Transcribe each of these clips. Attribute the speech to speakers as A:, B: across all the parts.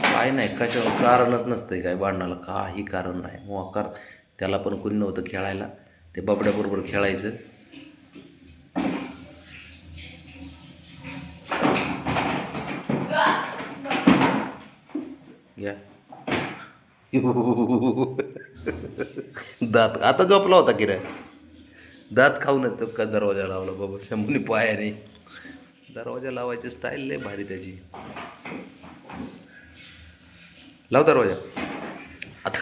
A: काय नाही, कशा कारणच नसतंय काय भांडणाला, काही कारण नाही मोकार. त्याला पण कोणी नव्हतं खेळायला, ते बबड्याबरोबर खेळायचं. घ्या. दात आता झोपला होता की रे, दात खाऊन तो का दरवाजा लावला बाबा शंभूने पायाने. दरवाजा लावायची स्टाईल लय भारी त्याची. लाव दरवाजा आता.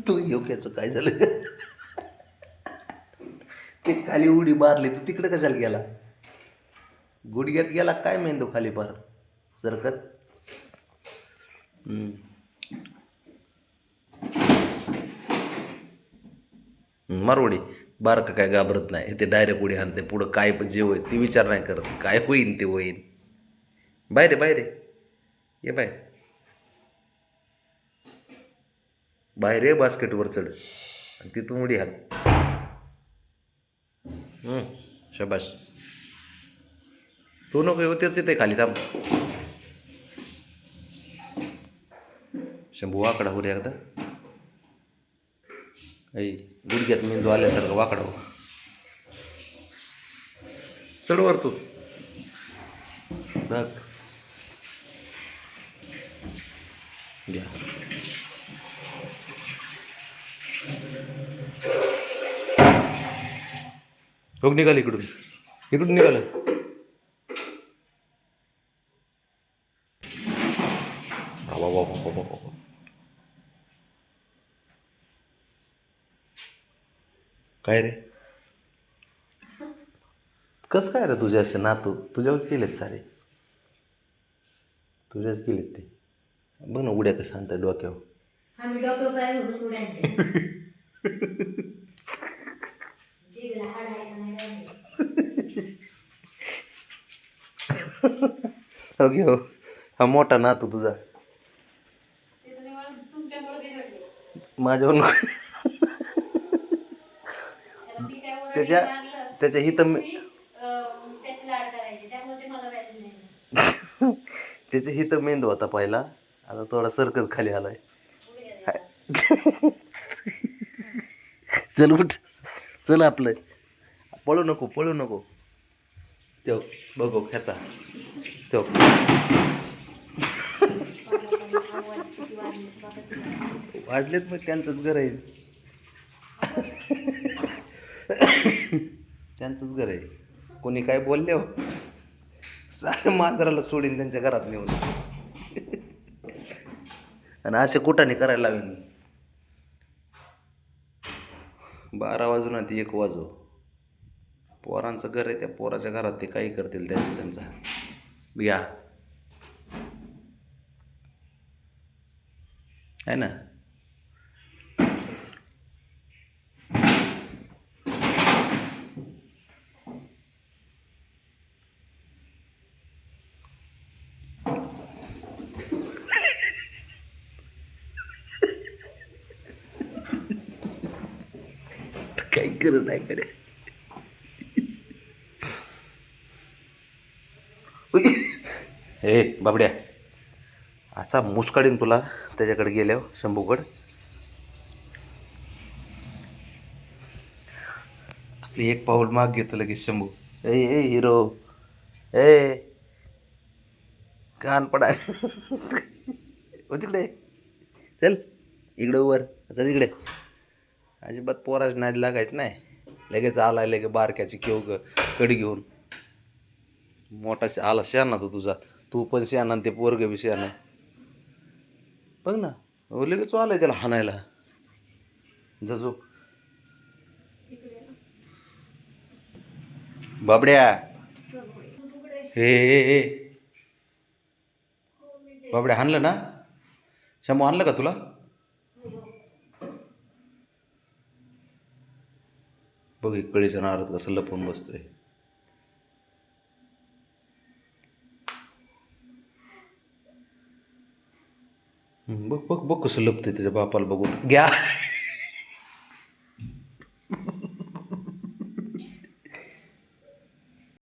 A: तू योग्याचं काय झालं? ते खाली उडी मारली, तू तिकडे कशाला गेला? गुडघ्यात गेला काय मेंदू खाली पार सरकत. मारवडी बारकं काय घाबरत नाही, ते डायरेक्ट उडी हाणते पुढं. काय पण जे होईल ती विचार नाही करत, काय होईन ते होईन. बाहेर रे, बाहेर रे, ये बाहेर. बाहेर रे, बास्केटवर चढ आणि तिथून उडी हाण. शबाश. तू नको येऊ, तेच येते खाली थांब. शंभू वाकडा हो रे एकदा. ऐ गुडघ्यात मेंदू आल्यासारखं वाकडा हो. चढ तू बघ. घ्या. हो निघाल इकडून, इकडून निघाल. काय रे, कस काय रे तुझे असे नातू? तुझ्यावरच गेलेत सारे, तुझ्याच गेलेत ते. बघ ना उड्या कसं आणतात डोक्यावर. ओके हो, हा मोठा नातू तुझा माझ्यावर. त्याच्या त्याच्या हित त्याच्या हित मेंदू होता पहिला, आता थोडा सर्कल खाली आलाय. चल उठ, चल आपलं. पळू नको, पळू नको. तेव बघू ख्याचा तेव. वाजलेत मग त्यांचंच घर आहे. त्यांचंच घर आहे. कोणी काय बोलले हो, सारं मांजराला सोडीन त्यांच्या घरात नेऊन. आणि असे कुठाने करायला लावीन. 12 वाजून आधी 1 वाजू. पोरांचं घर आहे, त्या पोराच्या घरात ते काही करतील त्यांचा. घ्या आहे ना. काही करत नाही कडे. हे बाबड्या, असा मुसकाडीन तुला त्याच्याकडे गेल्यावर शंभूकड. आपली एक पाऊल माग घेतो लगेच शंभू. ए ए हिरो, ए कान पडा. हो तिकडे, चल इकडे वर, चल इकडे. अजिबात पोराची नादी लागायचं नाही. लगेच आलाय लगे बारक्याची केव कडी घेऊन. मोठा आला शहाणा तो तुझा, तू पण शहाणा ते पोरग बी शहाणा. बघ ना, लगेच आलाय त्याला हाणायला. जजू बाबड्या, हे हे हे बाबड्या हाणलं ना. शंभू हाणलं का तुला? बघ कळीच्या नारात कसं लपून बसतोय. बघ बघ बघ कसं लपतंय त्याच्या बापाला बघून घ्या